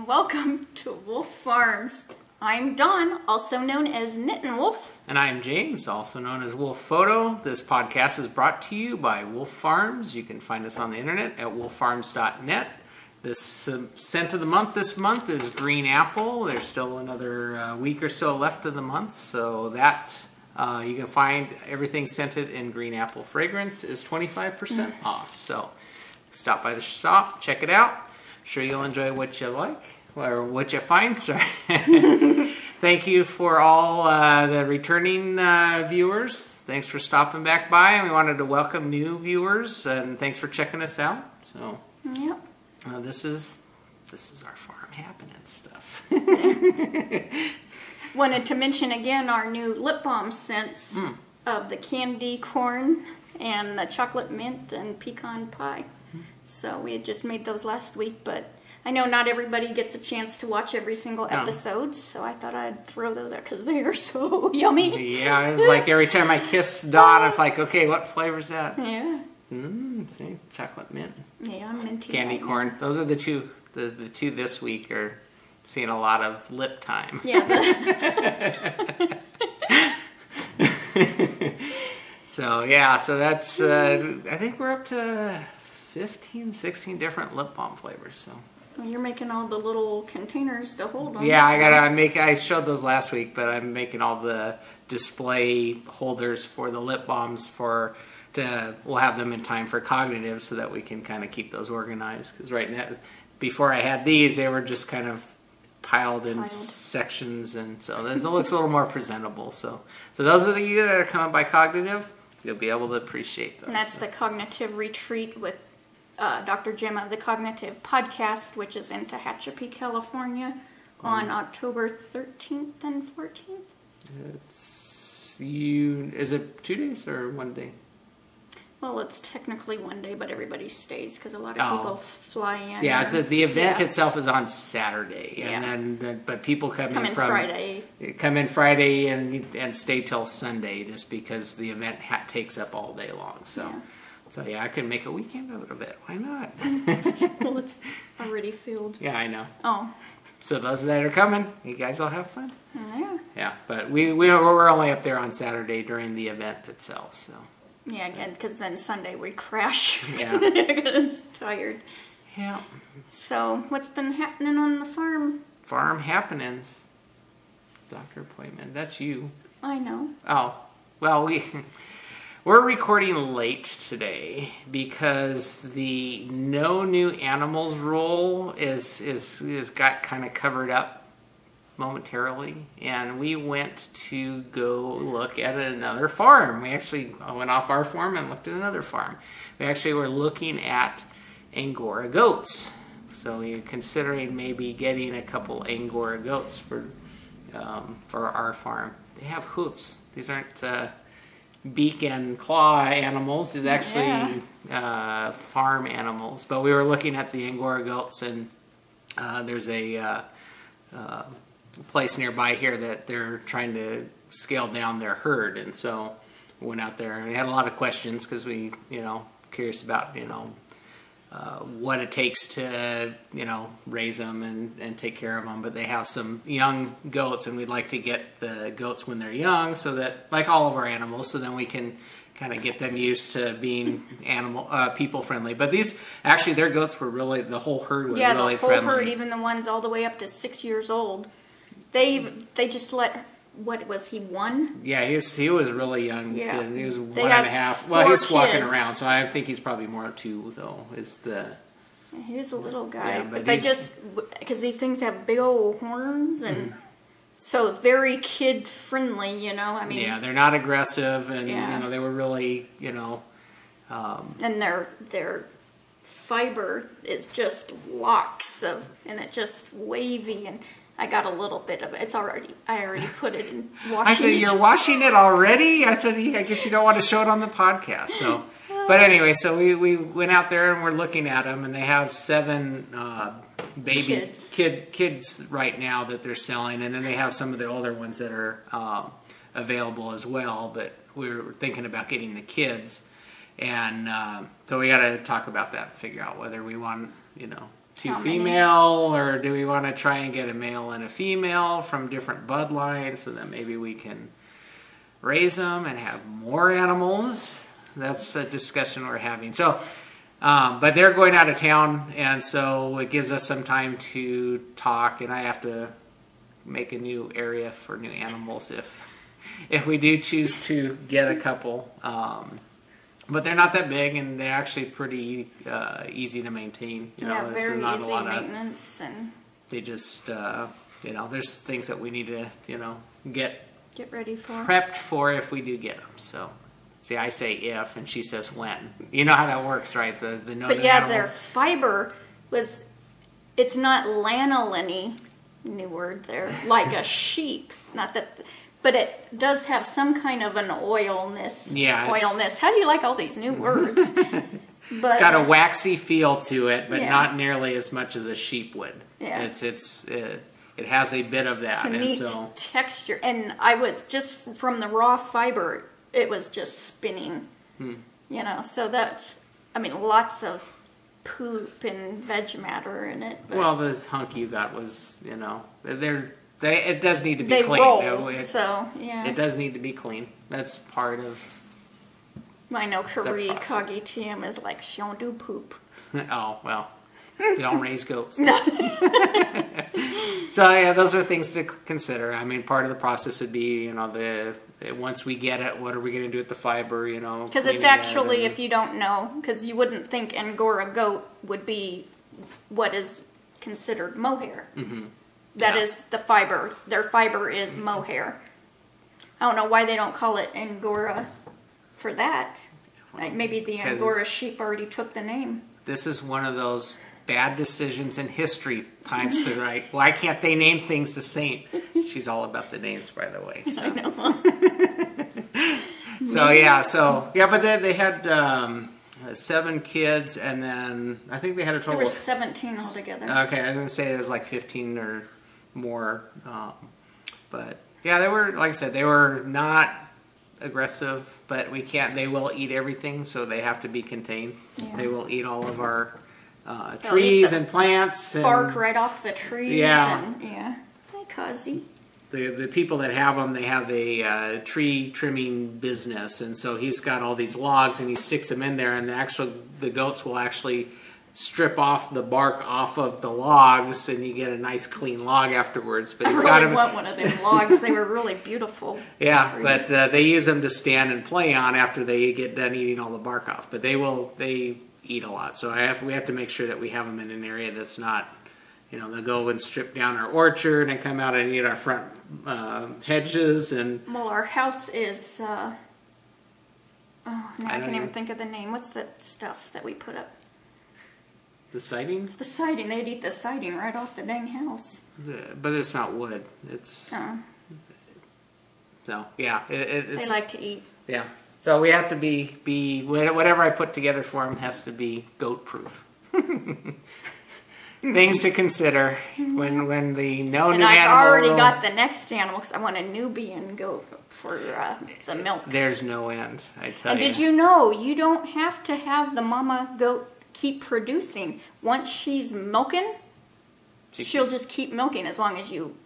welcome to Wolf Farms. I'm Dawn, also known as Knittin' Wolf. And I'm James, also known as Wolf Photo. This podcast is brought to you by Wolf Farms. You can find us on the internet at wolffarms.net. This scent of the month this month is green apple. There's still another week or so left of the month, so that you can find everything scented in green apple fragrance is 25% off. So stop by the shop, check it out. I'm sure you'll enjoy what you like, or what you find, sorry. Thank you for all the returning viewers. Thanks for stopping back by, and we wanted to welcome new viewers, and thanks for checking us out. So, Yep. this is our farm happening stuff. Wanted to mention again our new lip balm scents of the candy corn and the chocolate mint and pecan pie. So we had just made those last week, but I know not everybody gets a chance to watch every single episode, so I thought I'd throw those out because they are so yummy. Yeah, it was like every time I kiss Dawn, I was like, okay, what flavor is that? Yeah. See, chocolate mint. Yeah, minty. Candy corn. Those are the two. The two this week are seeing a lot of lip time. Yeah. So that's, I think we're up to 15, 16 different lip balm flavors, so. You're making all the little containers to hold them. Yeah, I showed those last week, but I'm making all the display holders for the lip balms we'll have them in time for cognitive so that we can kind of keep those organized. Because right now, before I had these, they were just kind of piled in sections, and so it looks a little more presentable. So those of you that are coming by cognitive, you'll be able to appreciate those. And that's the Cognitive Retreat with Dr. Gemma, the Cognitive Podcast, which is in Tehachapi, California, on October 13th and 14th. Is it 2 days or 1 day? Well, it's technically 1 day, but everybody stays because a lot of people fly in. Yeah, the event itself is on Saturday, and then but people come in Friday. Come in Friday and stay till Sunday, just because the event takes up all day long. So I can make a weekend out of it. Why not? Well, it's already filled. Yeah, I know. Oh. So those that are coming, you guys all have fun. Yeah. Yeah, but we're only up there on Saturday during the event itself. So. Yeah, again, because then Sunday we crash. Yeah. Because tired. Yeah. So, what's been happening on the farm? Farm happenings. Doctor appointment. That's you. I know. Oh, well, we're recording late today because the no new animals rule is got kind of covered up momentarily, and we went to go look at another farm. We actually went off our farm and looked at another farm. We actually were looking at Angora goats, so we were considering maybe getting a couple Angora goats for our farm. They have hoofs. These aren't beak and claw animals. These actually farm animals. But we were looking at the Angora goats, and there's a place nearby here that they're trying to scale down their herd, and so we went out there and we had a lot of questions because we, curious about, what it takes to, raise them and take care of them. But they have some young goats, and we'd like to get the goats when they're young, so that, like all of our animals, so then we can kind of get them used to being people friendly. But their goats were really, the whole herd was really friendly. Yeah, the whole herd, even the ones all the way up to 6 years old. They just let, what was he, 1? Yeah, he was really young. Yeah. He was 1.5. Well, he's walking around, so I think he's probably more 2, though, He was a little guy. Yeah, but they because these things have big old horns, and so very kid friendly, Yeah, they're not aggressive, and, they were really, and their fiber is just locks and it's just wavy, and I got a little bit of it. I already put it in washing. I said, you're washing it already? I said, I guess you don't want to show it on the podcast. So, but anyway, so we went out there and we're looking at them, and they have 7 baby kids right now that they're selling, and then they have some of the older ones that are available as well. But we were thinking about getting the kids, and so we got to talk about that and figure out whether we want, two female, or do we want to try and get a male and a female from different bloodlines so that maybe we can raise them and have more animals? That's a discussion we're having. So, but they're going out of town, and so it gives us some time to talk, and I have to make a new area for new animals if we do choose to get a couple. But they're not that big, and they're actually pretty easy to maintain. You know, very not easy a lot maintenance, and they just you know, there's things that we need to get ready for, prepped for if we do get them. So. See, I say if, and she says when. You know how that works, right? The but yeah, animals. Their fiber was, it's not lanolin-y, new word there, like a sheep. Not that, but it does have some kind of an oilness. Yeah. Oilness. How do you like all these new words? But, it's got a waxy feel to it, but yeah. not nearly as much as a sheep would. Yeah. It has a bit of that. It's a neat texture. And I was just, from the raw fiber, it was just spinning, you know, so that's, I mean, lots of poop and veg matter in it. Well, this hunk you got was, you know, it does need to be clean. Roll, so, yeah. It does need to be clean. That's part of I know Kari Kagitiam is like, she don't do poop. Oh, well, don't raise goats. No. So, yeah, those are things to consider. I mean, part of the process would be, you know, once we get it, what are we going to do with the fiber, you know? Because it's actually, if you don't know, because you wouldn't think Angora goat would be what is considered mohair. Mm-hmm. That is the fiber. Their fiber is mohair. I don't know why they don't call it Angora for that. Like maybe the Angora sheep already took the name. This is one of those bad decisions in history times to write. Why can't they name things the same? She's all about the names, by the way. So. I know. But they had 7 kids, and then I think they had a total. There were 17 altogether. Okay, I was going to say it was like 15 or more, but yeah, they were, like I said, they were not aggressive, but we can't. They will eat everything, so they have to be contained. Yeah. They will eat all of our trees and plants. Bark right off the trees. Yeah. Hi, Kazi. The people that have them, they have a tree trimming business, and so he's got all these logs, and he sticks them in there, and the goats will actually strip off the bark off of the logs, and you get a nice clean log afterwards. But he's I really want one of them logs. They were really beautiful. Yeah, trees. But they use them to stand and play on after they get done eating all the bark off. But they eat a lot, so we have to make sure that we have them in an area that's not. You know, they'll go and strip down our orchard and come out and eat our front hedges. And well, our house is, now I can't even think of the name. What's that stuff that we put up? The siding? The siding. They'd eat the siding right off the dang house. But it's not wood. It's... So, yeah. They like to eat. Yeah. So we have to be whatever I put together for them has to be goat-proof. Things to consider when the new animal... And I've already got the next animal because I want a Nubian goat for the milk. There's no end, I tell you. And did you know you don't have to have the mama goat keep producing? Once she's milking, she'll just keep milking as long as you...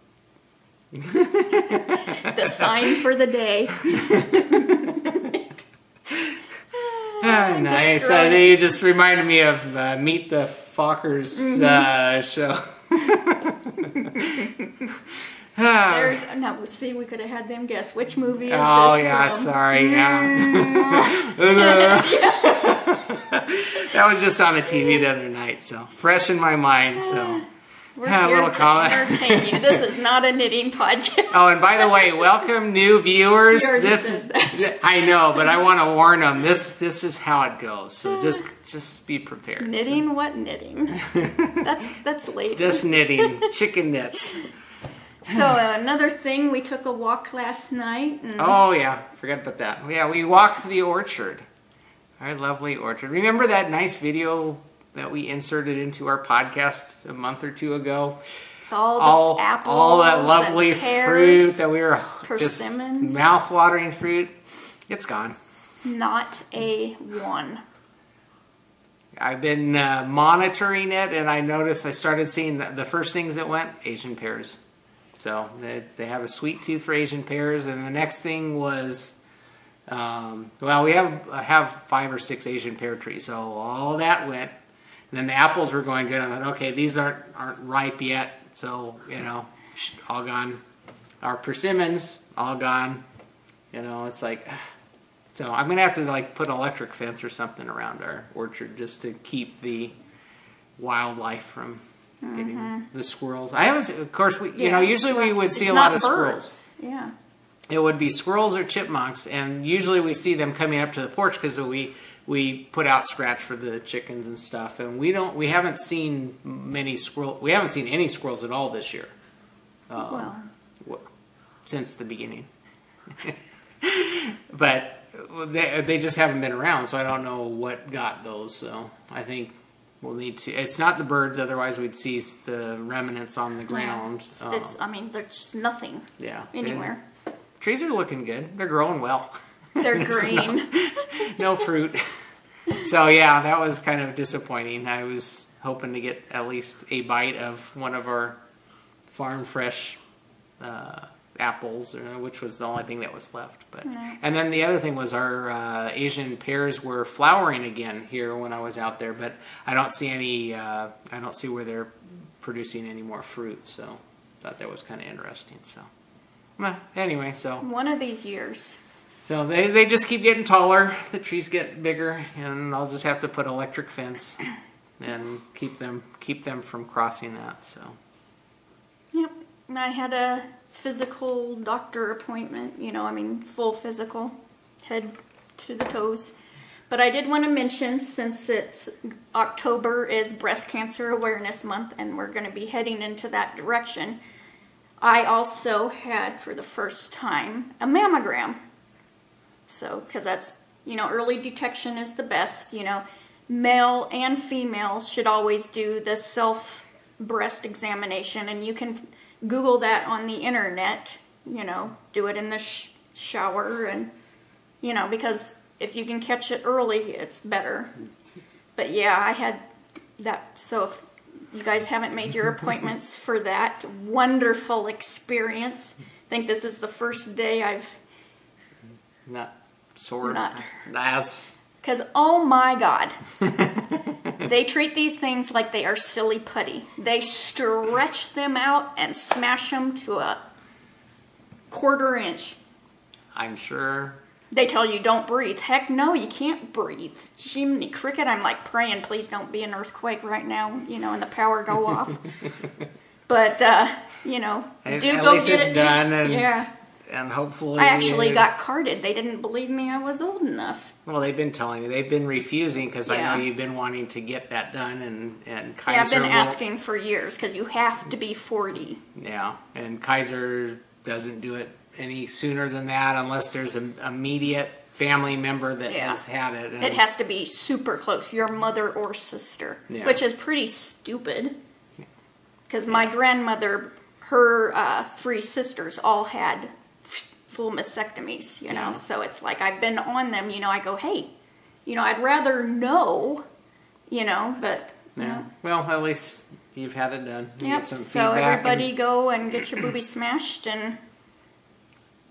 The sign for the day. Nice. You just reminded me of Meet the Fockers show. See, we could have had them guess which movie is this yeah, from. Sorry. That was just on the TV the other night, so fresh in my mind. So. We're here to entertain you. This is not a knitting podcast. Oh, and by the way, welcome new viewers. I know, but I want to warn them. This is how it goes. So just be prepared. Knitting? So. What knitting? That's late. Just knitting. Chicken knits. So another thing, we took a walk last night. Oh yeah, forgot about that. Yeah, we walked the orchard. Our lovely orchard. Remember that nice video that we inserted into our podcast a month or two ago? All the apples, all that lovely fruit that we were persimmons. Just mouth-watering fruit. It's gone. Not a one. I've been monitoring it, and I noticed I started seeing the first things that went Asian pears. So they have a sweet tooth for Asian pears, and the next thing was, well, we have 5 or 6 Asian pear trees, so all that went. And then the apples were going good. I thought, okay, these aren't ripe yet, so all gone. Our persimmons all gone. It's like, so I'm gonna have to like put an electric fence or something around our orchard just to keep the wildlife from getting the squirrels. I haven't, of course, usually we would see a lot of squirrels. Yeah. It would be squirrels or chipmunks, and usually we see them coming up to the porch because we put out scratch for the chickens and stuff, and we haven't seen many squirrels. We haven't seen any squirrels at all this year. Since the beginning. But they just haven't been around, so I don't know what got those. So I think we'll need to. It's not the birds, otherwise we'd see the remnants on the ground. There's nothing. Yeah. Anywhere. Trees are looking good. They're growing well. They're green. No fruit. So yeah, that was kind of disappointing. I was hoping to get at least a bite of one of our farm fresh apples, which was the only thing that was left. But and then the other thing was our Asian pears were flowering again here when I was out there, but I don't see any. I don't see where they're producing any more fruit. So I thought that was kind of interesting. So anyway, so one of these years. So they just keep getting taller. The trees get bigger, and I'll just have to put electric fence and keep them from crossing that. So. Yep, I had a physical doctor appointment, full physical, head to the toes. But I did want to mention, since it's October is Breast Cancer Awareness Month, and we're going to be heading into that direction, I also had, for the first time, a mammogram. So, because that's, early detection is the best, male and female should always do the self-breast examination, and you can Google that on the internet, do it in the shower, and, because if you can catch it early, it's better. But yeah, I had that, so if you guys haven't made your appointments for that wonderful experience, I think this is the first day I've not sore. Because, oh my God, they treat these things like they are silly putty. They stretch them out and smash them to a 1/4 inch. I'm sure. They tell you don't breathe. Heck no, you can't breathe. Jiminy cricket, I'm like praying, please don't be an earthquake right now, and the power go off. But, at go least get it's it done, and, yeah. And hopefully... I actually got carded. They didn't believe me I was old enough. Well, they've been telling you. They've been refusing, because I know you've been wanting to get that done, and Kaiser... Yeah, I've been asking for years, because you have to be 40. Yeah, and Kaiser doesn't do it any sooner than that unless there's an immediate family member that has had it. And it has to be super close, your mother or sister, which is pretty stupid. Because my grandmother, her 3 sisters all had full mastectomies, so it's like I've been on them, I go, hey, I'd rather know, but... Yeah. Well, at least you've had it done. You get some feedback. So everybody go and get your boobies smashed and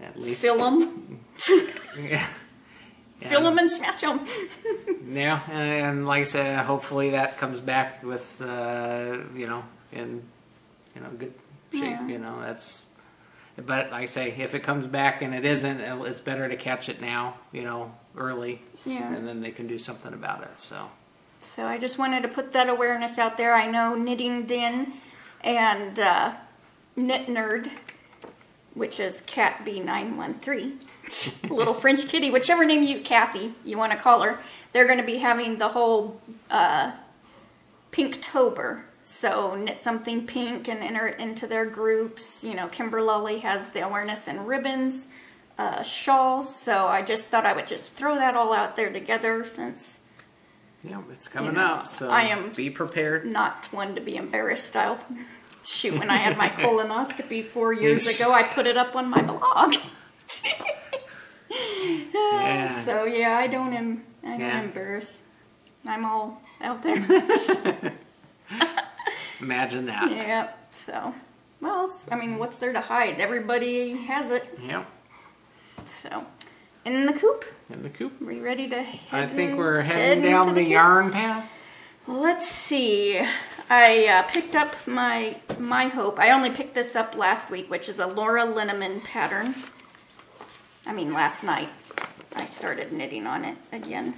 at least fill them. Fill them and smash them. Yeah, and like I said, hopefully that comes back with, in good shape. That's. But like I say, if it comes back and it isn't, it's better to catch it now, early. Yeah. And then they can do something about it. So I just wanted to put that awareness out there. I know Knitting Den and Knit Nerd, which is Cat B913, little French kitty, whichever name Kathy, you want to call her, they're going to be having the whole Pinktober. So knit something pink and enter it into their groups. Kimber Lully has the awareness and ribbons, shawls. So I just thought I would just throw that all out there together since... Yeah, it's coming up, so be prepared. Not one to be embarrassed. Shoot, when I had my colonoscopy 4 years ago, I put it up on my blog. Yeah. So yeah, I don't embarrass. I'm all out there. Imagine that. Yep. So, well, I mean, what's there to hide? Everybody has it. Yep. So, in the coop. In the coop. Are we ready to head? I think we're heading down the yarn path. Let's see. I picked up my Hope. I only picked this up last week, which is a Laura Linneman pattern. I mean, last night I started knitting on it again.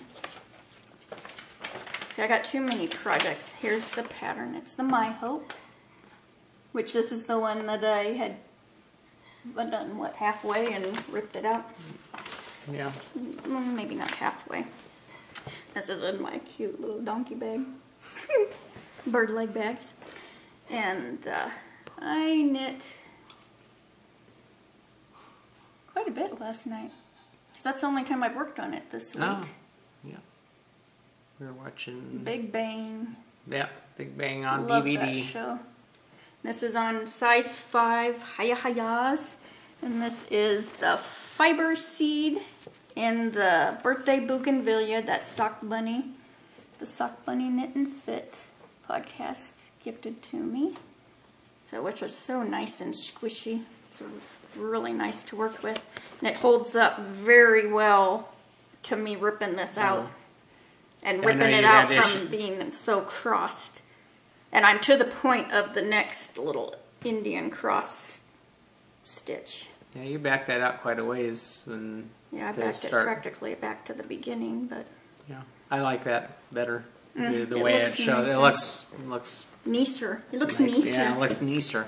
See, I got too many projects. Here's the pattern. It's the My Hope, which this is the one that I had done, what, halfway and ripped it out? Yeah. Maybe not halfway. This is in my cute little donkey bag. Bird leg bags. And I knit quite a bit last night. That's the only time I've worked on it this week. Oh, yeah. We're watching Big Bang. Yeah, Big Bang on Love DVD. that show. This is on size 5 Hayahayas. And this is the fiber seed in the birthday bougainvillea that Sock Bunny, the Sock Bunny Knit and Fit podcast gifted to me. So, which is so nice and squishy. It's really nice to work with. And it holds up very well to me ripping this out. And ripping it out from being so crossed. And I'm to the point of the next little Indian cross stitch. Yeah, you backed that out quite a ways. Yeah, I backed it practically back to the beginning, but... Yeah, I like that better. The it way it looks shows. nicer. It looks... Neater. It looks nice. neater. Yeah, it looks neater.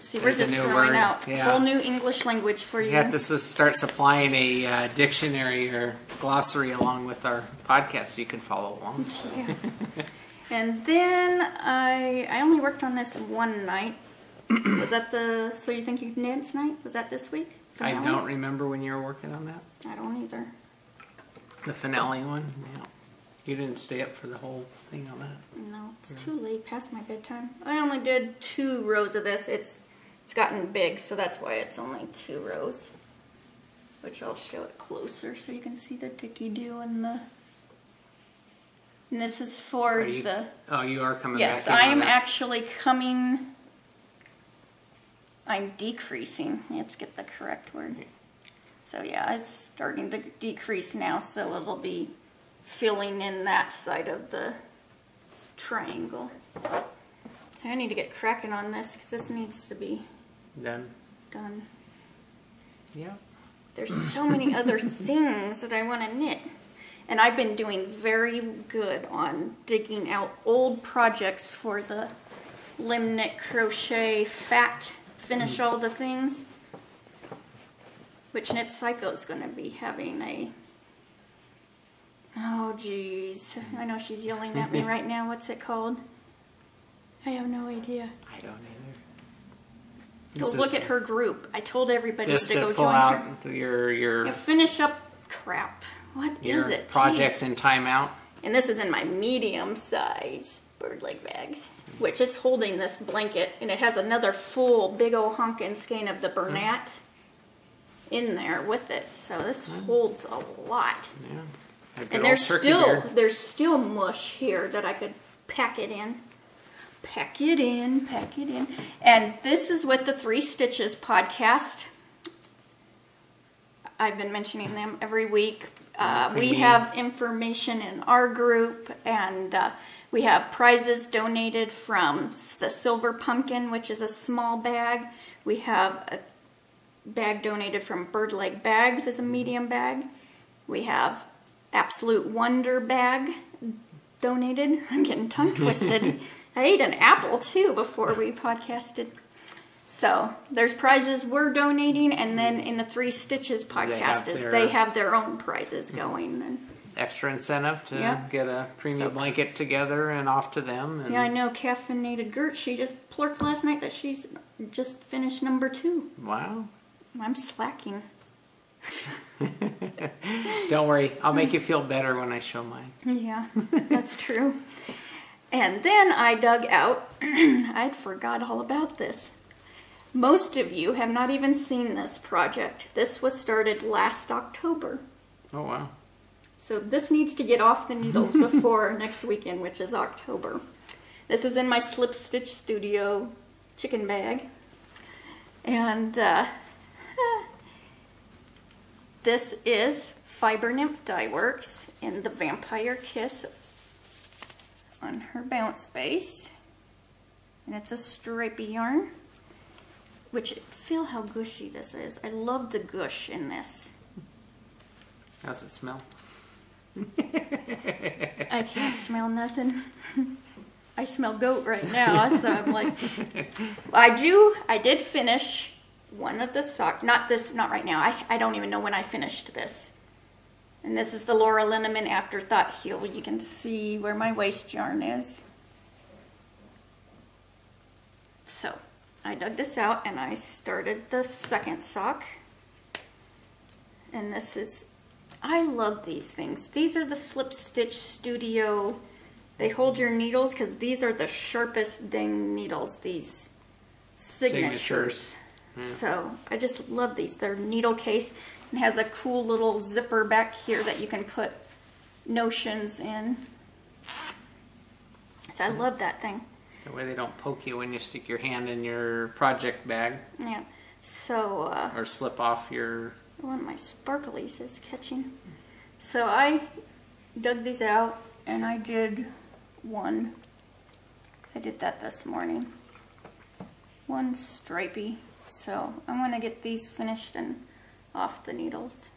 See, we're There's a just new throwing word. out Yeah. whole new English language for you. You have to start supplying a dictionary or glossary along with our podcast so you can follow along. Yeah. And then I only worked on this one night. Was that the So You Think You Can Dance night? Was that this week? I Finale? don't remember when you were working on that. I don't either. The finale one? Yeah. You didn't stay up for the whole thing on that? No, it's too late, past my bedtime. I only did 2 rows of this. It's gotten big, so that's why it's only 2 rows. Which I'll show it closer so you can see the ticky-do and the... And this is for the... Oh, you are coming Yes, back in I am on that. actually coming... I'm decreasing. Let's get the correct word. So yeah, it's starting to decrease now, so it'll be filling in that side of the triangle. So I need to get cracking on this because this needs to be Done. Yeah. There's so many other things that I want to knit. And I've been doing very good on digging out old projects for the Limb Knit Crochet Fat Finish All the Things. Which Knit Psycho is going to be having a... Oh, geez. I know she's yelling at me right now. What's it called? I have no idea. I don't either. Go look at her group. I told everybody Just to go pull join out her. your Finish up crap. What is it? projects Jeez. in timeout. And this is in my medium size bird leg bags, which it's holding this blanket, and it has another full big old honkin' skein of the Bernat in there with it. So this holds a lot. Yeah. And there's still mush here that I could pack it in. Pack it in. And this is with the 3 Stitches podcast. I've been mentioning them every week. We have information in our group, and we have prizes donated from the Silver Pumpkin, which is a small bag. We have a bag donated from Bird Leg Bags as a medium bag. We have Absolute Wonder bag donated. I'm getting tongue twisted. I ate an apple too before we podcasted. So there's prizes we're donating, and then in the 3 Stitches podcast they have their own prizes going. And extra incentive to get a premium blanket together and off to them. And yeah, I know Caffeinated Gert, she just plurked last night that she's just finished number 2. Wow. I'm slacking. Don't worry, I'll make you feel better when I show mine. Yeah, that's true. And then I dug out, I'd forgot all about this. Most of you have not even seen this project. This was started last October. Oh, wow. So this needs to get off the needles before next weekend, which is October. This is in my Slip Stitch Studio chicken bag. And this is Fiber Nymph Dye Works in the Vampire Kiss on her bounce base. And it's a stripy yarn, which, feel how gushy this is. I love the gush in this. How's it smell? I can't smell nothing. I smell goat right now, so I'm like, I did finish one of the socks. Not right now. I don't even know when I finished this. And this is the Laura Linneman Afterthought Heel. You can see where my waist yarn is. So I dug this out and I started the second sock. And this is, I love these things. These are the Slip Stitch Studio. They hold your needles because these are the sharpest dang needles, these signatures. Yeah. So I just love these. They're needle case and has a cool little zipper back here that you can put notions in. So I love that thing. That way they don't poke you when you stick your hand in your project bag. Yeah. So or slip off your... One of my sparklies is catching. So I dug these out and I did one. I did that this morning. One stripy. So I'm going to get these finished and off the needles.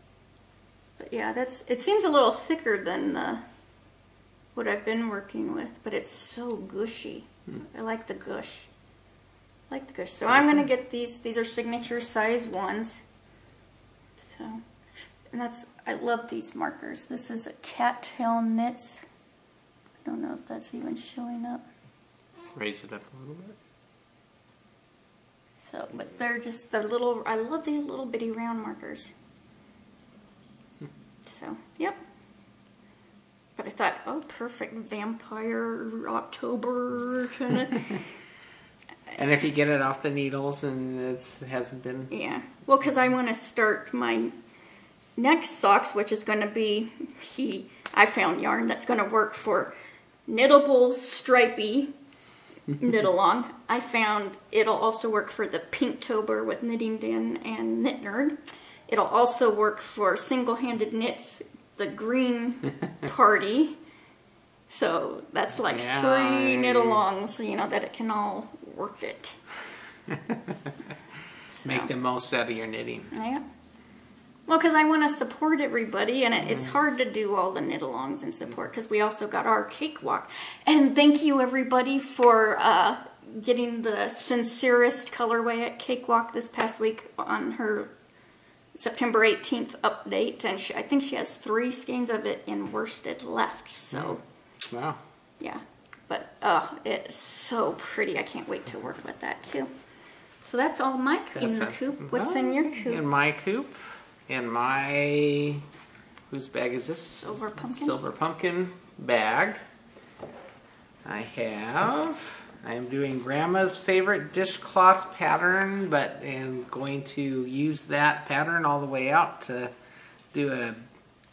But yeah, it seems a little thicker than what I've been working with, but it's so gushy. I like the gush. So I'm going to get these. These are signature size ones. So, and I love these markers. This is a Cattail Knits. I don't know if that's even showing up. Raise it up a little bit. So, but they're little, I love these little bitty round markers. So, yep. But I thought, oh, perfect, vampire, October, kind of. And if you get it off the needles and it hasn't been... Yeah. Well, because I want to start my next socks, which is going to be, I found yarn that's going to work for knittable, stripy, knit along. I found it'll also work for the Pinktober with Knitting Den and Knit Nerd. It'll also work for single-handed knits, the Green Party. So that's like 3 knit-alongs, you know, that it can all work it. Make the most out of your knitting. Yeah. Well, because I want to support everybody, and it's hard to do all the knit-alongs and support, because we also got our cakewalk. And thank you, everybody, for getting the sincerest colorway at Cakewalk this past week on her September 18th update. And I think she has 3 skeins of it in worsted left, so... Wow. Yeah. But, it's so pretty. I can't wait to work with that, too. So that's all my in the coop. What's in your coop? In my coop, in my... Whose bag is this? Silver Pumpkin. Silver Pumpkin bag. I am doing Grandma's favorite dishcloth pattern, but am going to use that pattern all the way out to do a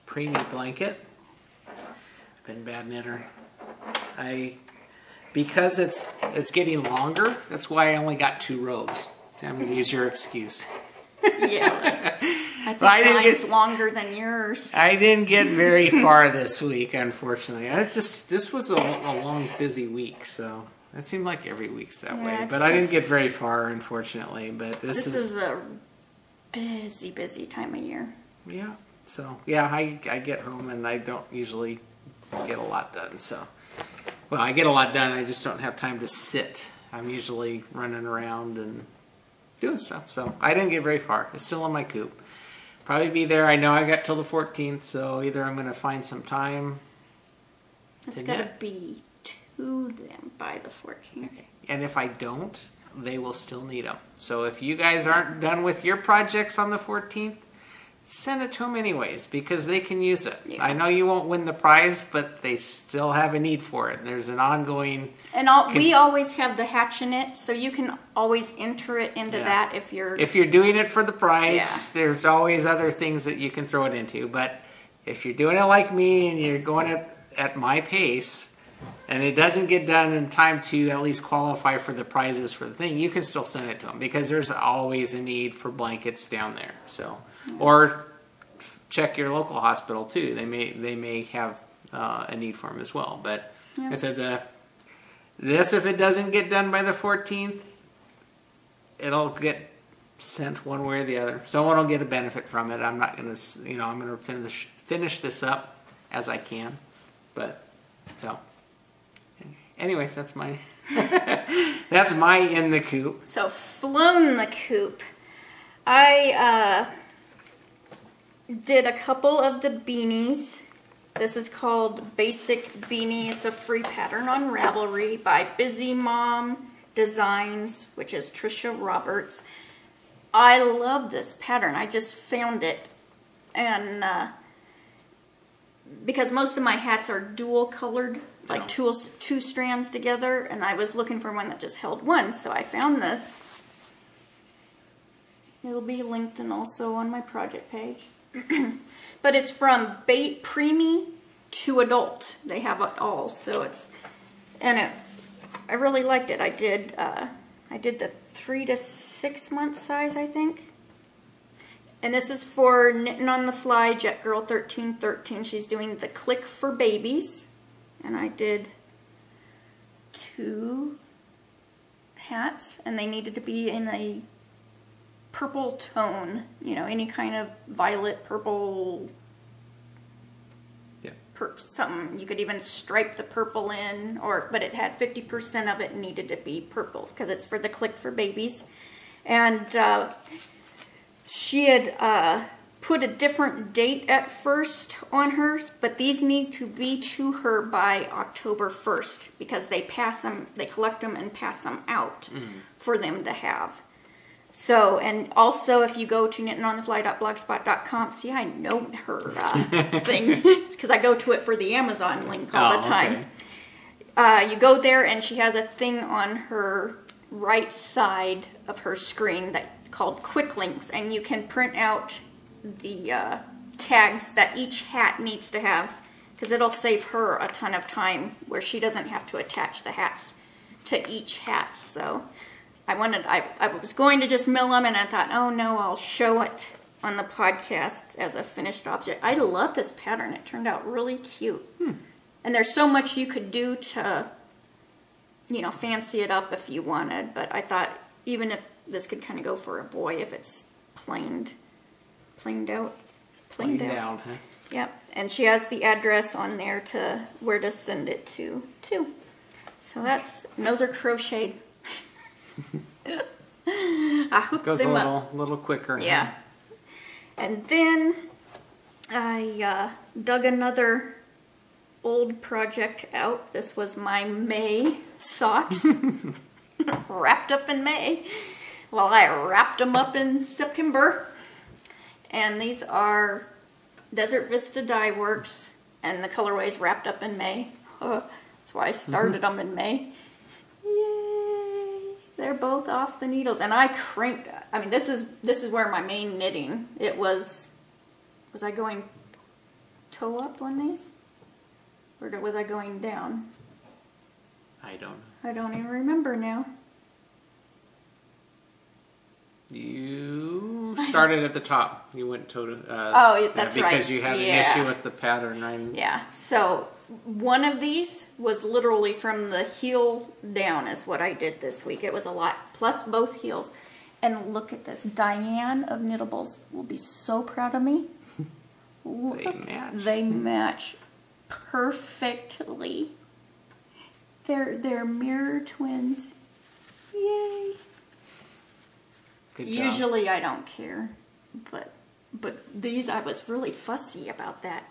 preemie blanket. I've been a bad knitter. Because it's getting longer, that's why I only got 2 rows. So I'm going to use your excuse. Yeah. I think mine's longer than yours. I didn't get very far this week, unfortunately. This was a long, busy week, so it seemed like every week's that way. But I didn't get very far, unfortunately. But this is a busy time of year. Yeah. So yeah, I get home and I don't usually get a lot done. So, well, I get a lot done. I just don't have time to sit. I'm usually running around and doing stuff. So I didn't get very far. It's still in my coop. Probably be there. I know I got till the 14th, so either I'm going to find some time. It's got to be to them by the 14th. Okay. And if I don't, they will still need them. So if you guys aren't done with your projects on the 14th, send it to them anyways, because they can use it. Yeah. I know you won't win the prize, but they still have a need for it. There's an ongoing... And we always have the hatch in it, so you can always enter it into that if you're... If you're doing it for the prize, there's always other things that you can throw it into. But if you're doing it like me and you're going at my pace, and it doesn't get done in time to at least qualify for the prizes for the thing, you can still send it to them, because there's always a need for blankets down there. So, or check your local hospital too. They may have a need for them as well. But like I said, this, if it doesn't get done by the 14th, it'll get sent one way or the other. Someone will get a benefit from it. I'm not gonna, I'm gonna finish this up as I can. But so, anyways, that's my that's my in the coop. So flown the coop. I did a couple of the beanies. This is called Basic Beanie. It's a free pattern on Ravelry by Busy Mom Designs, which is Trisha Roberts. I love this pattern. I just found it, and because most of my hats are dual colored, like two strands together, and I was looking for one that just held one, so I found this. It'll be linked and also on my project page. But it's from preemie to adult. They have it all, so it's, and I really liked it. I did the 3 to 6 month size, I think. And this is for Knitting on the Fly, Jet Girl 1313. She's doing the Click for Babies. And I did 2 hats, and they needed to be in a purple tone, any kind of violet, purple, something. You could even stripe the purple in, but it had 50% of it needed to be purple because it's for the Click for Babies. And she had put a different date at first on hers, but these need to be to her by October 1st because they collect them and pass them out for them to have. So, and also if you go to knittingonthefly.blogspot.com, see, I know her thing because I go to it for the Amazon link all the time. Okay. You go there and she has a thing on her right side of her screen called Quick Links, and you can print out the tags that each hat needs to have, because it'll save her a ton of time where she doesn't have to attach the hats to each hat. So I was going to just mill them, and I thought, oh no, I'll show it on the podcast as a finished object. I love this pattern. It turned out really cute. And there's so much you could do to, fancy it up if you wanted. But I thought even if this could kind of go for a boy if it's planed out. Huh? Yep. And she has the address on there to where to send it to too. So those are crocheted. I hooked Goes them a little quicker. Yeah. Huh? And then I dug another old project out. This was my May socks. Wrapped up in May. Well, I wrapped them up in September. And these are Desert Vista Dye Works, and the colorway is wrapped up in May. That's why I started them in May. Yay! They're both off the needles, and I cranked. I mean, this is where my main knitting. It was I going toe up on these, or was I going down? I don't know. I don't even remember now. You started at the top. You went toe to. That's right. Because you had an issue with the pattern. Yeah. So one of these was literally from the heel down is what I did this week. It was a lot, plus both heels. And look at this. Diane of Knittables will be so proud of me. They match. They match perfectly. They're mirror twins. Yay. Good job. Usually I don't care, but these I was really fussy about that.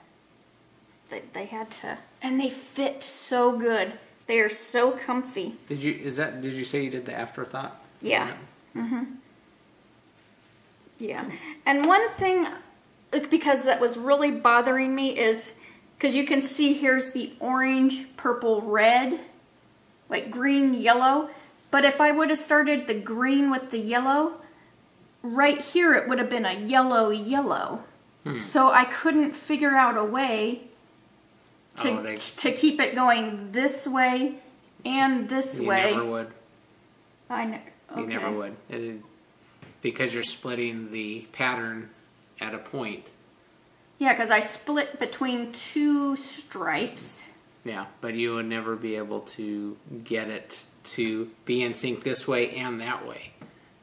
They had to, and they fit so good. They are so comfy. Did you say you did the afterthought? Yeah. Yeah. And one thing, because that was really bothering me, is because you can see here's the orange, purple, red, like green, yellow. But if I would have started the green with the yellow, right here it would have been a yellow, yellow. So I couldn't figure out a way to keep it going this way and this way. You never would. Okay. You never would. Because you're splitting the pattern at a point. Yeah, because I split between 2 stripes. Yeah, but you would never be able to get it to be in sync this way and that way.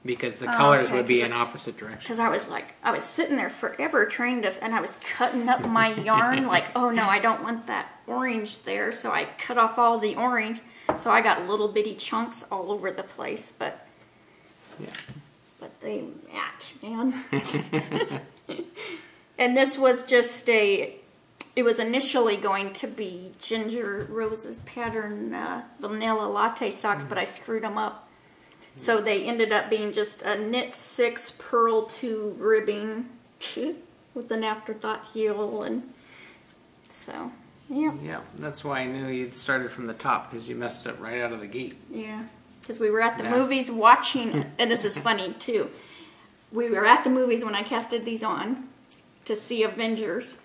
Because the colors would be in opposite directions. Because I was sitting there forever trying to, and I was cutting up my yarn like, oh no, I don't want that orange there. So I cut off all the orange. So I got little bitty chunks all over the place, but they match, man. And this was just it was initially going to be Ginger Rose's pattern vanilla latte socks, but I screwed them up. So they ended up being just a knit 6 purl 2 ribbing with an afterthought heel, and so yeah, that's why I knew you'd started from the top, because you messed up right out of the gate. Yeah, because we were at the movies watching, and this is funny too. We were at the movies when I casted these on to see Avengers,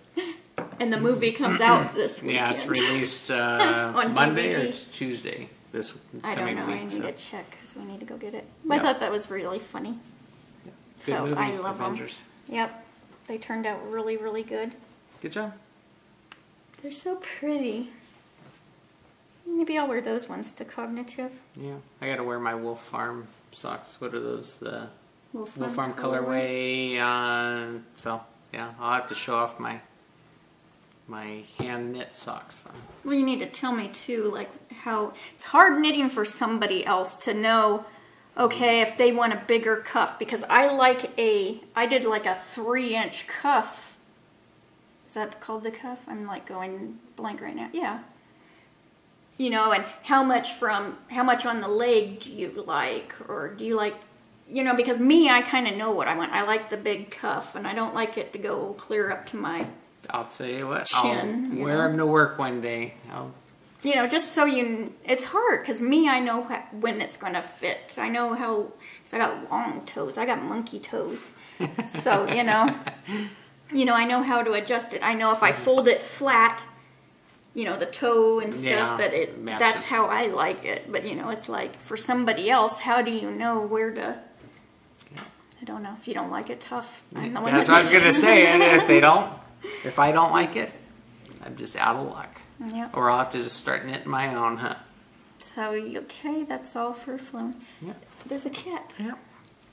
and the movie comes out this weekend. Yeah, it's released on Monday DVD. Or Tuesday. This I don't know. Week, I need to check because we need to go get it. But I thought that was really funny. Good so movie, I love Avengers. them. Yep, they turned out really, really good. Good job. They're so pretty. Maybe I'll wear those ones to Cognitive. Yeah, I got to wear my Wolf Farm socks. What are those? Wolf Farm colorway. So yeah, I'll have to show off my hand knit socks. Well, you need to tell me too, like how it's hard knitting for somebody else to know, okay, if they want a bigger cuff, because I did like a 3-inch cuff. Is that called the cuff? I'm like going blank right now. Yeah. You know, and how much on the leg do you like, or do you like, you know, because me, I kind of know what I want. I like the big cuff, and I don't like it to go clear up to my I'll tell you what, chin, I'll wear them to work one day. You know, just so it's hard, because me, I know when it's going to fit. I know how, because I got long toes. I got monkey toes. So, you know, I know how to adjust it. I know if I fold it flat, you know, the toe and stuff, that's how I like it. But, you know, it's like, for somebody else, how do you know where to, I don't know, if you don't like it, tough. I'm the one that's what I was going to say, and if I don't like it, I'm just out of luck. Yep. Or I'll have to just start knitting my own, huh? So, okay, that's all for Flume. Yep. There's a cat. Yep.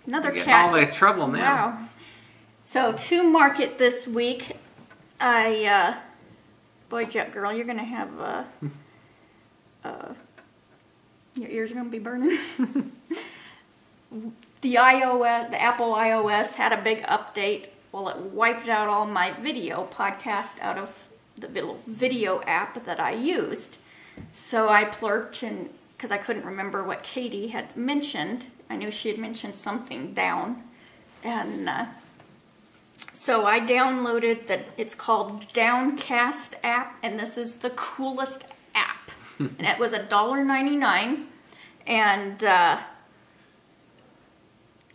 Another You're cat. all the trouble now. Wow. So, to market this week, boy, Jet Girl, you're going to have, your ears are going to be burning. The Apple iOS had a big update. Well, it wiped out all my video podcast out of the video app that I used. So I plurked, and because I couldn't remember what Katie had mentioned, I knew she had mentioned something down, and so I downloaded it's called Downcast app, and this is the coolest app. And it was $1.99, and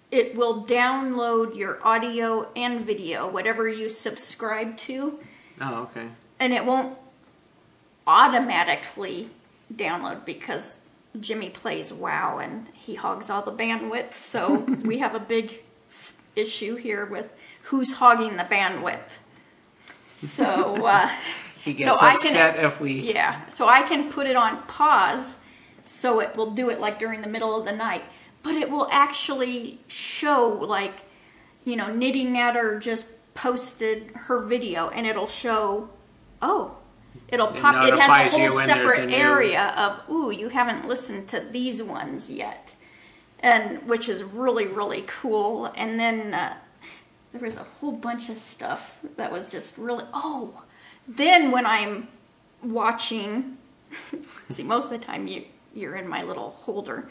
it will download your audio and video, whatever you subscribe to. Oh, okay. And it won't automatically download, because Jimmy plays WoW and he hogs all the bandwidth. So we have a big issue here with who's hogging the bandwidth. So he gets upset if we... Yeah, so I can put it on pause, so it will do it like during the middle of the night. But it will actually show, like, you know, Knitting at Her just posted her video, and it'll show, it'll pop, it has a whole separate area of, ooh, you haven't listened to these ones yet. And, which is really, really cool. And then there was a whole bunch of stuff that was just really, then when I'm watching, see, most of the time you're in my little holder,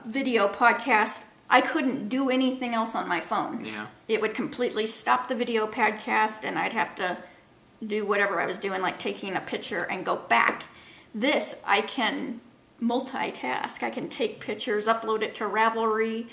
video podcast, I couldn't do anything else on my phone. Yeah. It would completely stop the video podcast, and I'd have to do whatever I was doing, like taking a picture and go back. This, I can multitask. I can take pictures, upload it to Ravelry,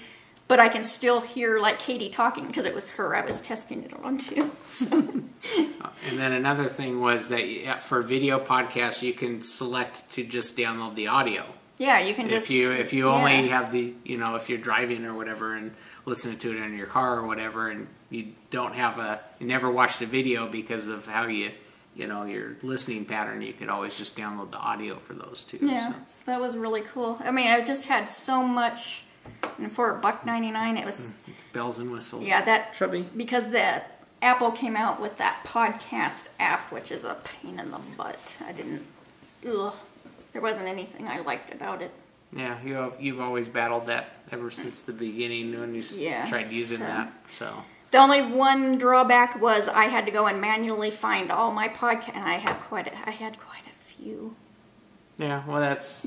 but I can still hear like Katie talking because it was her I was testing it on too. So. And then another thing was that for video podcasts, you can select to just download the audio. Yeah, you can if you only have the, if you're driving or whatever and listening to it in your car or whatever, and you don't have you never watched a video because of how your listening pattern, you could always just download the audio for those too. Yeah, so that was really cool. I mean, I just had so much, and for $1.99, it was bells and whistles. Yeah, that Chubby. Because the Apple came out with that podcast app, which is a pain in the butt. There wasn't anything I liked about it. Yeah, you've always battled that ever since the beginning when you tried using that. So the only one drawback was I had to go and manually find all my podcasts, and I had quite a few. Yeah, well,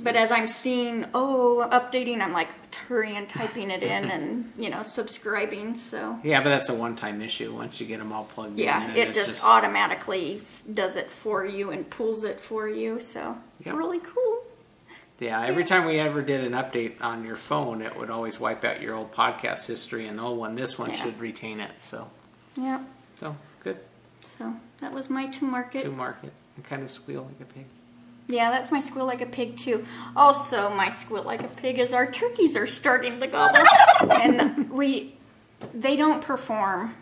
But as I'm seeing, updating, I'm like hurrying, typing it in, and subscribing. So yeah, but that's a one-time issue. Once you get them all plugged in, it just automatically does it for you and pulls it for you. So really cool. Yeah, every time we ever did an update on your phone, it would always wipe out your old podcast history and the old one. This one should retain it. So so good. So that was my to market. And kind of squeal like a pig. Yeah, that's my Squeal Like a Pig, too. Also, my Squeal Like a Pig is our turkeys are starting to gobble. And they don't perform.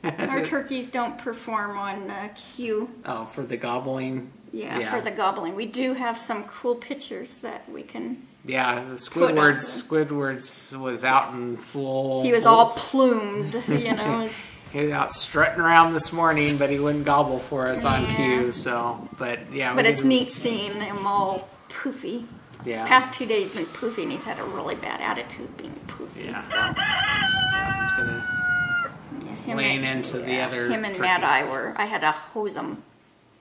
Our turkeys don't perform on cue. Oh, for the gobbling? Yeah, for the gobbling. We do have some cool pictures that we can... Yeah, the Squidward's was out in full... He was all plumed, He was out strutting around this morning, but he wouldn't gobble for us on cue. So, but it's neat seeing him all poofy. Yeah. Past 2 days been poofy, and he's had a really bad attitude being poofy. Yeah. So. He's been laying into the other. Him and Mad Eye I had to hose them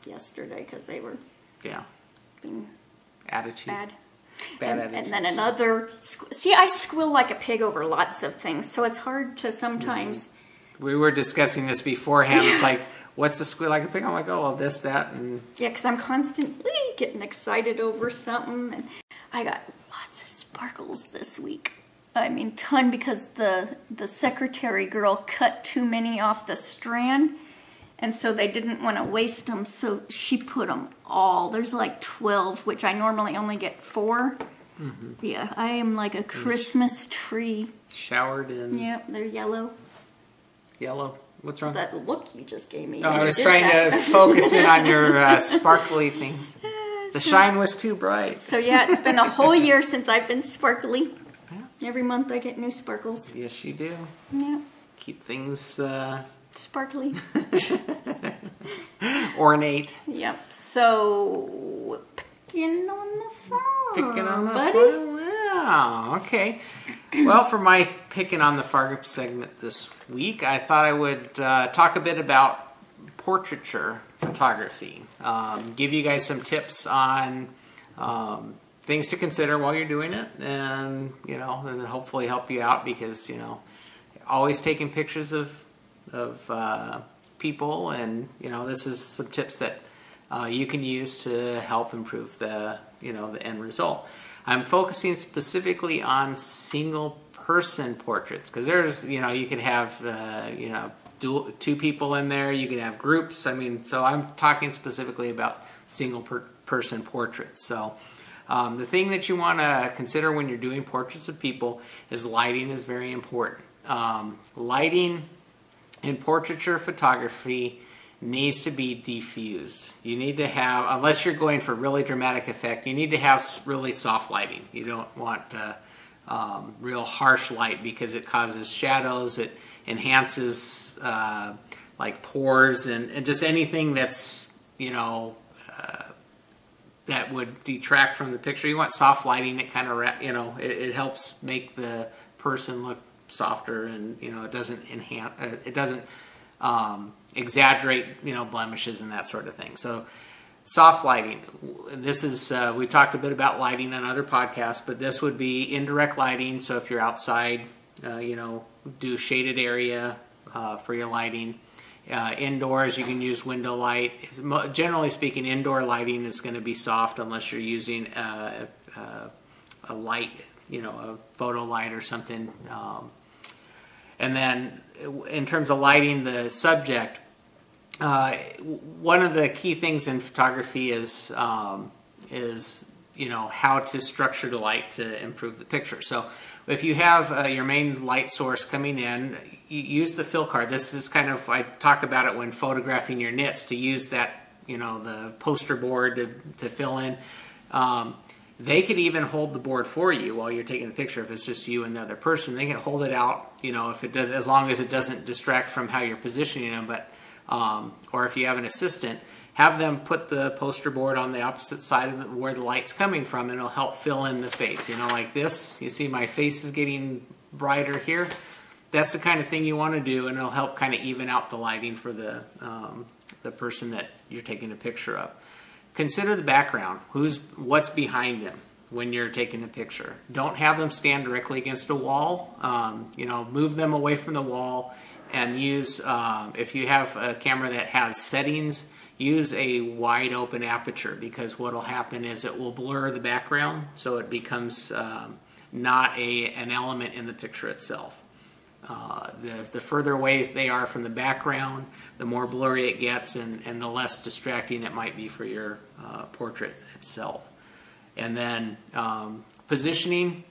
yesterday because they were. Being attitude. Bad. Attitude. And then another. See, I squeal like a pig over lots of things, so it's hard to sometimes. Mm-hmm. We were discussing this beforehand. It's like, what's a squeal like a pig? I'm like, this, that, and... Yeah, because I'm constantly getting excited over something. And I got lots of sparkles this week. I mean, ton, because the secretary girl cut too many off the strand. And so they didn't want to waste them, so she put them all. There's like 12, which I normally only get 4. Mm-hmm. Yeah, I am like a Christmas tree. Showered in... Yep, they're yellow. Yellow? What's wrong? That look you just gave me. Oh, I was trying to focus in on your sparkly things. The shine was too bright. So yeah, it's been a whole year since I've been sparkly. Yeah. Every month I get new sparkles. Yes, you do. Yeah. Keep things... sparkly. Ornate. Yep. So, picking on the farm, buddy. Farm. Wow, okay. Well, for my picking on the farm segment this week, I thought I would talk a bit about portraiture photography. Give you guys some tips on things to consider while you're doing it, and and hopefully help you out because always taking pictures of people, and this is some tips that you can use to help improve the the end result. I'm focusing specifically on single person portraits because there's you can have two people in there, you can have groups. I mean, so I'm talking specifically about single person portraits. So the thing that you want to consider when you're doing portraits of people is lighting is very important. Lighting in portraiture photography needs to be diffused. You need to have, unless you're going for really dramatic effect, you need to have really soft lighting. You don't want real harsh light because it causes shadows, it enhances like pores and just anything that's, that would detract from the picture. You want soft lighting. It kind of, it helps make the person look softer, and it doesn't enhance, it doesn't exaggerate blemishes and that sort of thing. So soft lighting, this is we talked a bit about lighting on other podcasts, but this would be indirect lighting. So if you're outside, do shaded area for your lighting. Indoors you can use window light. Generally speaking, indoor lighting is going to be soft unless you're using a light a photo light or something. And then in terms of lighting the subject, one of the key things in photography is how to structure the light to improve the picture. So if you have your main light source coming in, you use the fill card. This is kind of, I talk about it when photographing your knits, to use that, the poster board to fill in. They could even hold the board for you while you're taking the picture. If it's just you and the other person, they can hold it out, if it does, as long as it doesn't distract from how you're positioning them. But or if you have an assistant, have them put the poster board on the opposite side of where the light's coming from, and it'll help fill in the face. Like this, you see my face is getting brighter here. That's the kind of thing you want to do, and it'll help kind of even out the lighting for the person that you're taking a picture of. Consider the background. What's behind them when you're taking the picture. Don't have them stand directly against a wall. Move them away from the wall, and use, if you have a camera that has settings, use a wide open aperture, because what will happen is it will blur the background, so it becomes not an element in the picture itself. The further away they are from the background, the more blurry it gets, and the less distracting it might be for your portrait itself. And then positioning,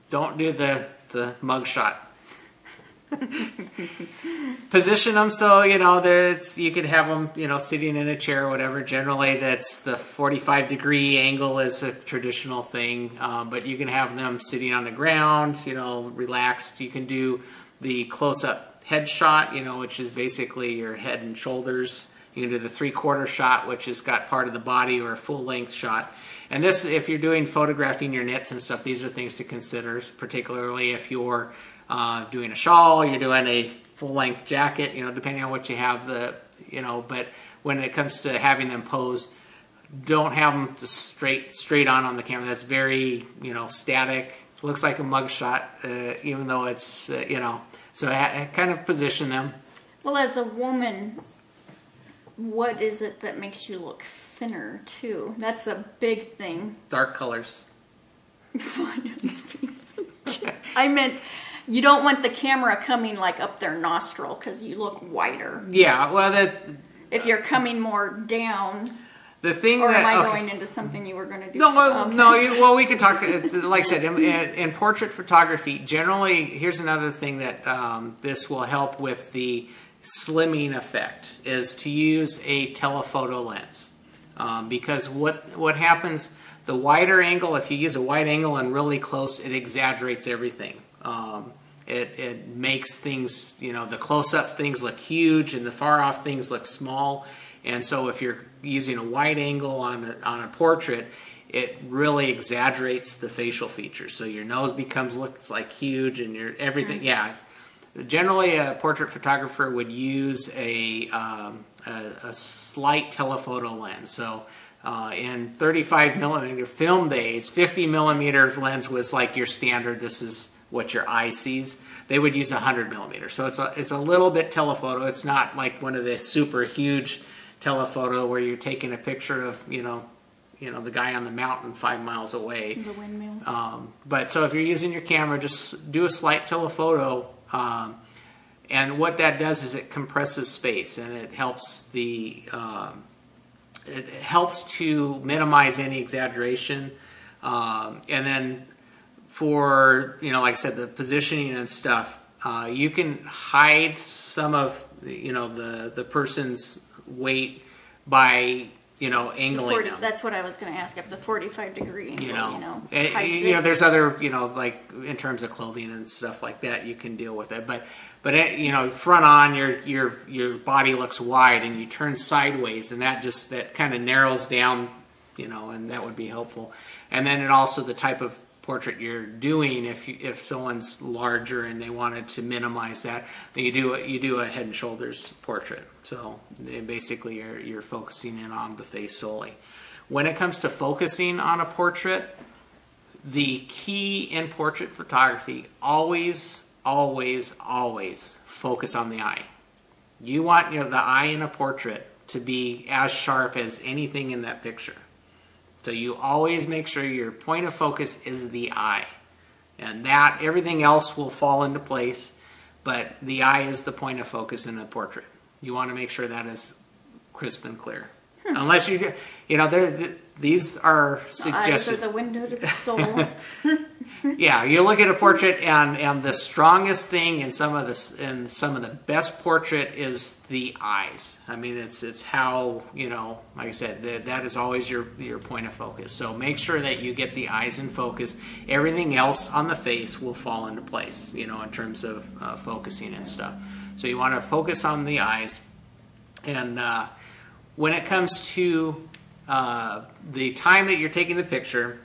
don't do the mug shot. Position them so you could have them sitting in a chair or whatever. Generally that's the 45-degree angle is a traditional thing, but you can have them sitting on the ground, relaxed. You can do the close-up head shot, which is basically your head and shoulders. You can do the 3/4 shot, which has got part of the body, or a full-length shot. And this, if you're doing photographing your knits and stuff, these are things to consider, particularly if you're doing a shawl, you're doing a full-length jacket, depending on what you have, but when it comes to having them pose, don't have them just straight on the camera. That's very, static. Looks like a mug shot, even though it's, so kind of position them. Well, as a woman, what is it that makes you look thinner, too? That's a big thing. Dark colors. I meant, you don't want the camera coming like up their nostril, because you look whiter. Yeah, well, if you're coming more down. The thing or that, am I okay. going into something you were going to do? No, okay. no. Well, we can talk. Like I said, in portrait photography, generally, here's another thing that this will help with the slimming effect, is to use a telephoto lens, because what happens, the wider angle, if you use a wide angle and really close, it exaggerates everything. It makes things, the close-up things look huge, and the far-off things look small. And so if you're using a wide angle on a portrait, it really exaggerates the facial features. So your nose looks like huge, and your everything. Yeah, generally a portrait photographer would use a slight telephoto lens. So in 35mm film days, 50mm lens was like your standard. This is what your eye sees. They would use 100mm. So it's a little bit telephoto. It's not like one of the super huge telephoto where you're taking a picture of the guy on the mountain 5 miles away. The windmills. But so if you're using your camera, just do a slight telephoto, and what that does is it compresses space, and it helps to minimize any exaggeration, and then for like I said, the positioning and stuff, you can hide some of the person's weight by angling them. That's what I was going to ask. If the 45-degree angle, there's other like in terms of clothing and stuff like that, you can deal with it. But front on, your body looks wide, and you turn sideways, and that kind of narrows down, and that would be helpful. And then it also, the type of portrait you're doing, if someone's larger and they wanted to minimize that, then you do a head and shoulders portrait. So basically you're focusing in on the face solely. When it comes to focusing on a portrait, the key in portrait photography, always focus on the eye. You want the eye in a portrait to be as sharp as anything in that picture. So you always make sure your point of focus is the eye. And that, everything else will fall into place, but the eye is the point of focus in a portrait. You want to make sure that is crisp and clear. Unless these are suggestions. Eyes are the window to the soul. Yeah, you look at a portrait, and the strongest thing in some of the best portrait is the eyes. I mean, it's how, like I said, that is always your point of focus. So make sure that you get the eyes in focus. Everything else on the face will fall into place, in terms of focusing and stuff. So you want to focus on the eyes. And when it comes to the time that you're taking the picture,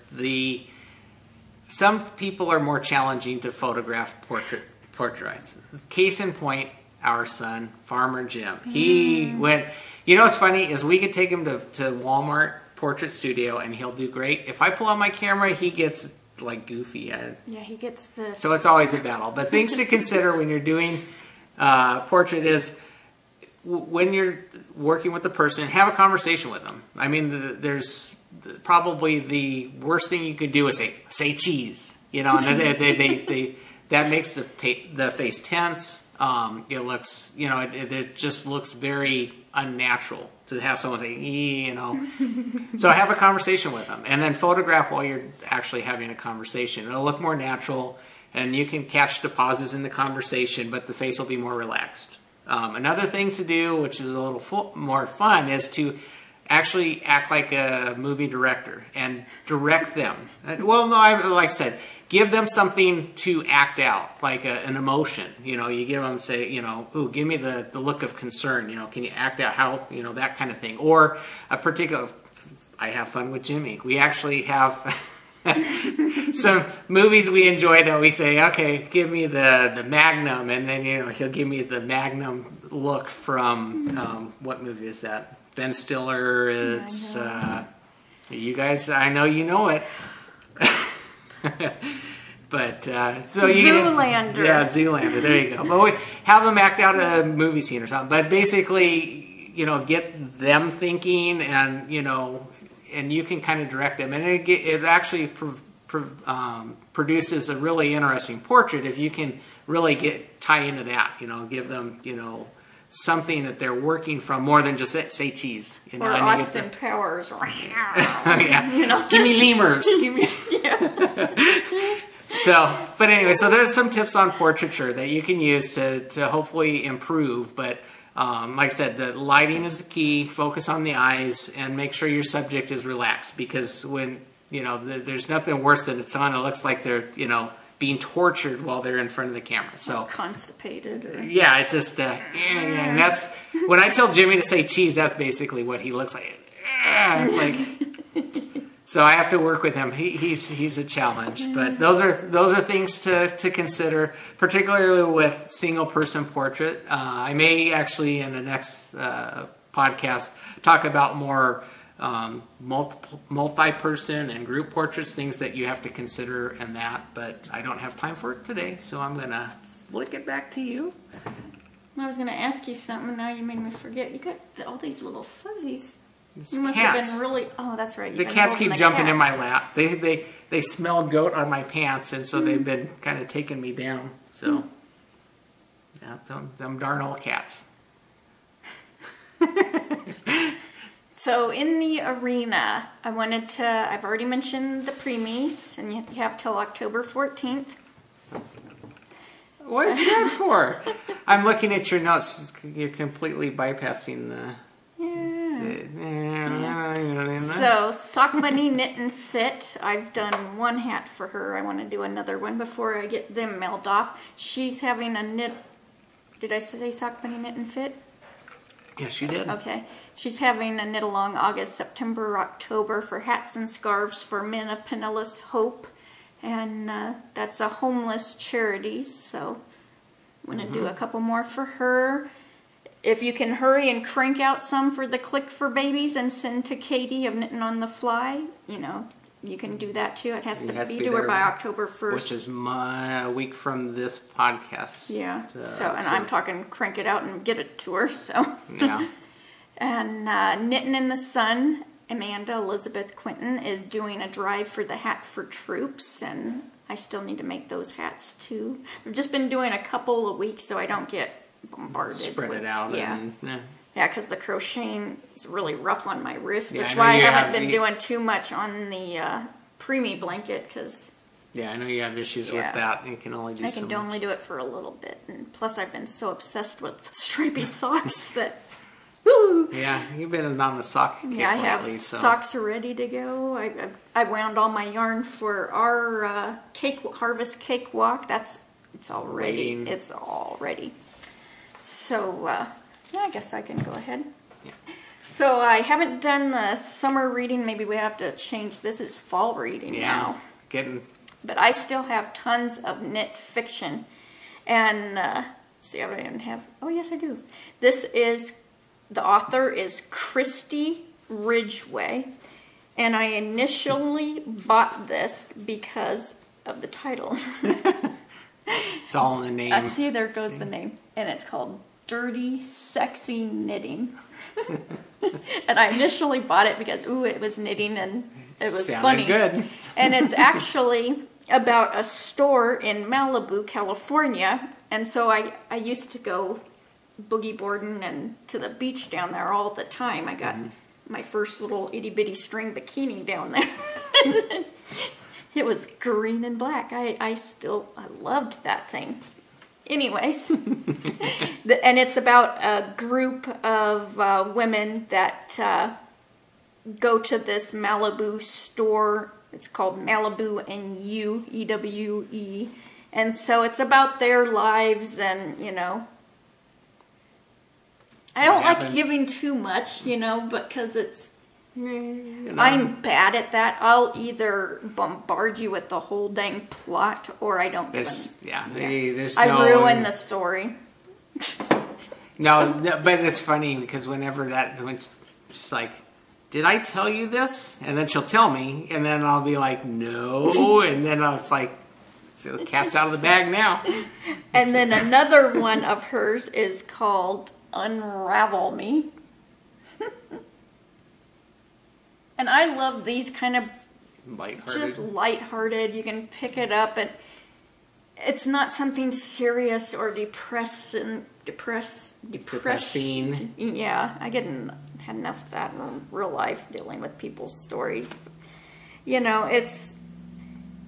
some people are more challenging to photograph portraits. Case in point, our son, Farmer Jim. He went, what's funny is we could take him to Walmart Portrait Studio and he'll do great. If I pull out my camera, he gets like goofy. Yeah, he gets the... So it's always a battle. But things to consider when you're doing portrait is when you're working with the person, have a conversation with them. I mean, there's probably the worst thing you could do is say cheese, and that makes the face tense. It looks, it just looks very unnatural to have someone say, So have a conversation with them, and then photograph while you're actually having a conversation. It'll look more natural, and you can catch the pauses in the conversation, but the face will be more relaxed. Another thing to do, which is a little more fun, is to actually act like a movie director and direct them. Well, no, like I said, give them something to act out, like an emotion. You give them, say, ooh, give me the look of concern. Can you act out how, that kind of thing. Or a particular, I have fun with Jimmy. We actually have some movies we enjoy that we say, okay, give me the Magnum, and then he'll give me the Magnum look from what movie is that? Ben Stiller. It's you guys. I know you know it. But so you Zoolander. Yeah, Zoolander. There you go. But we have them act out a movie scene or something. But basically, get them thinking, and and you can kind of direct them, and it actually produces a really interesting portrait if you can really tie into that. Give them something that they're working from more than just say cheese. Or Austin Powers. Yeah. Give me lemurs. Give me. But anyway, so there's some tips on portraiture that you can use to hopefully improve. But like I said, the lighting is the key. Focus on the eyes and make sure your subject is relaxed, because when there's nothing worse than it's on. It looks like they're being tortured while they're in front of the camera. So constipated. Yeah, it just and that's when I tell Jimmy to say cheese. That's basically what he looks like. It's like. So I have to work with him. He's a challenge, but those are things to consider, particularly with single person portrait. I may actually in the next podcast talk about more multi-person and group portraits, things that you have to consider and that. But I don't have time for it today, so I'm gonna flick it back to you. I was gonna ask you something, and now you made me forget. You got all these little fuzzies. You must have been really... Oh, that's right. The cats keep jumping in my lap. They smell goat on my pants, and so they've been kind of taking me down. So, yeah, them darn old cats. So in the arena, I've already mentioned the preemies, and you have till October 14th. What's that for? I'm looking at your notes. You're completely bypassing the... So, Sock Bunny Knit and Fit. I've done one hat for her. I want to do another one before I get them mailed off. She's having a knit... Did I say Sock Bunny Knit and Fit? Yes, you did. Okay. She's having a knit along August, September, October for hats and scarves for Men of Pinellas Hope. And that's a homeless charity. So, I'm going to do a couple more for her. If you can hurry and crank out some for the Click for Babies and send to Katie of Knitting on the Fly, you can do that too. It has to be to her by October 1st. Which is a week from this podcast. Yeah. I'm talking crank it out and get it to her. So. Yeah. And Knitting in the Sun, Amanda Elizabeth Quinton is doing a drive for the Hat for Troops, and I still need to make those hats too. I've just been doing a couple a week so I don't get bombarded. Spread it out. Yeah. Yeah, because the crocheting is really rough on my wrist. Yeah, That's why I haven't been doing too much on the preemie blanket. Cause, yeah, I know you have issues with that. You can only do so much. I can only do it for a little bit. And plus, I've been so obsessed with stripy socks that, woo! Yeah, you've been on the sock kick I have lately, so. Socks ready to go. I wound all my yarn for our harvest cakewalk. It's all ready. Waiting. It's all ready. So, yeah, I guess I can go ahead. Yeah. So I haven't done the summer reading. Maybe we have to change. This is fall reading now. But I still have tons of knit fiction. And, see, I don't even have... Oh, yes, I do. The author is Christy Ridgway. And I initially bought this because of the title. It's all in the name. See, there goes the name. And it's called Dirty Sexy Knitting. And I initially bought it because, it was knitting and it was funny. Good. And it's actually about a store in Malibu, California. And so I used to go boogie boarding and to the beach down there all the time. I got my first little itty bitty string bikini down there. It was green and black. I loved that thing. Anyways, and it's about a group of women that go to this Malibu store. It's called Malibu and You, E-W-E. And so it's about their lives and, I don't like giving too much, because it's... I'm bad at that. I'll either bombard you with the whole dang plot, or I don't give I ruin the story. No, but it's funny because when she's like, "Did I tell you this?" And then she'll tell me, and then I'll be like, "No," and then it's like, so the cat's out of the bag now. And then another one of hers is called Unravel Me. And I love these kind of just lighthearted. You can pick it up, and it's not something serious or depressing. Yeah, I had enough of that in real life, dealing with people's stories. It's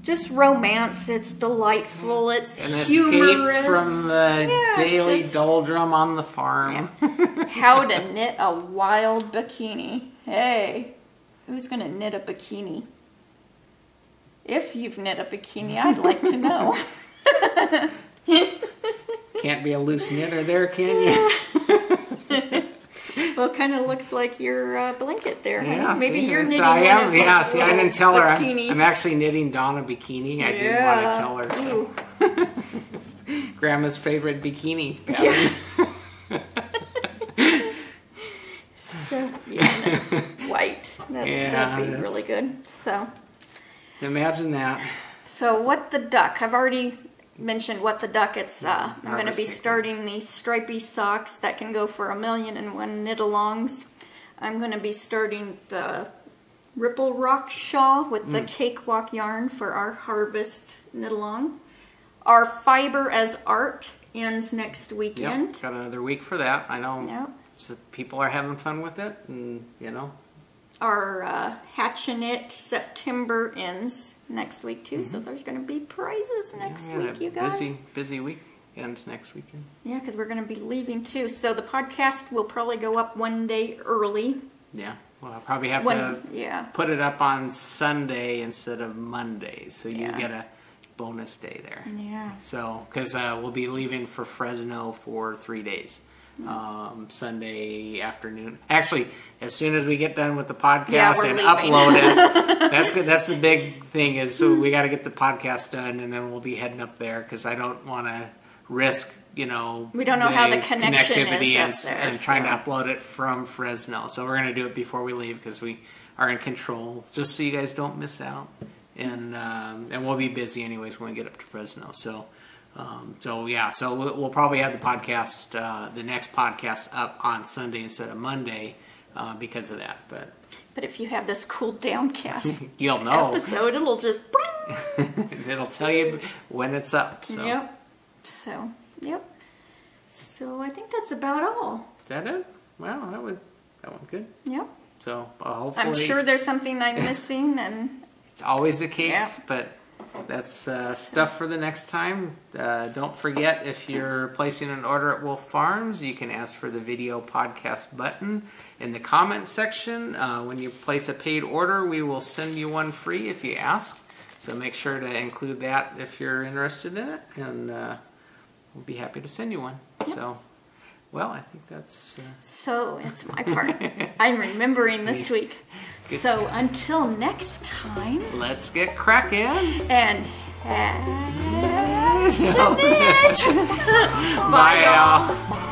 just romance. It's delightful. It's humorous. Escape from the daily doldrum on the farm. Yeah. How to knit a wild bikini. Hey. Who's going to knit a bikini? If you've knit a bikini, I'd like to know. Can't be a loose knitter there, can you? Well, it kind of looks like your blanket there. Yeah, maybe you're knitting I am. Yeah, see, I didn't tell her. I'm actually knitting Dawn a bikini. I didn't want to tell her. So. Grandma's favorite bikini pattern. Yeah. So, and it's white. That'd be really good. So imagine that. So What the Duck. I've already mentioned What the Duck. It's I'm going to be starting these stripy socks that can go for 1,000,001 knit-alongs. I'm going to be starting the Ripple Rock shawl with the cakewalk yarn for our harvest knit-along. Our Fiber as Art ends next weekend. Yep, got another week for that. I know. Yep. So people are having fun with it, and Our Hatch and Knit September ends next week too, so there's going to be prizes next week, you guys. Busy weekend next weekend. Yeah, because we're going to be leaving too. So the podcast will probably go up one day early. Yeah, well, I'll probably have to put it up on Sunday instead of Monday, so you get a bonus day there. Yeah. So, because we'll be leaving for Fresno for 3 days. Sunday afternoon. Actually, as soon as we get done with the podcast and upload it, that's good. That's the big thing is so we got to get the podcast done, and then we'll be heading up there because I don't want to risk, we don't know how the connectivity is up there, and trying to upload it from Fresno. So we're going to do it before we leave because we are in control, just so you guys don't miss out. And we'll be busy anyways when we get up to Fresno. So we'll probably have the podcast, the next podcast up on Sunday instead of Monday because of that. But if you have this cool Downcast you'll know episode, it'll just It'll tell you when it's up. So. Yep. So, yep. So I think that's about all. Is that it? Well, that went good. Yep. So hopefully, I'm sure there's something I'm missing, and it's always the case. Yeah. But that's stuff for the next time. Don't forget, if you're placing an order at Wolf Farms, you can ask for the video podcast button in the comment section. When you place a paid order, we will send you one free if you ask. So make sure to include that if you're interested in it, and we'll be happy to send you one. Yep. So, well, I think that's... So, it's my part. I'm remembering this week. Good. So, until next time... Let's get cracking. And... Bye, Bye, y'all.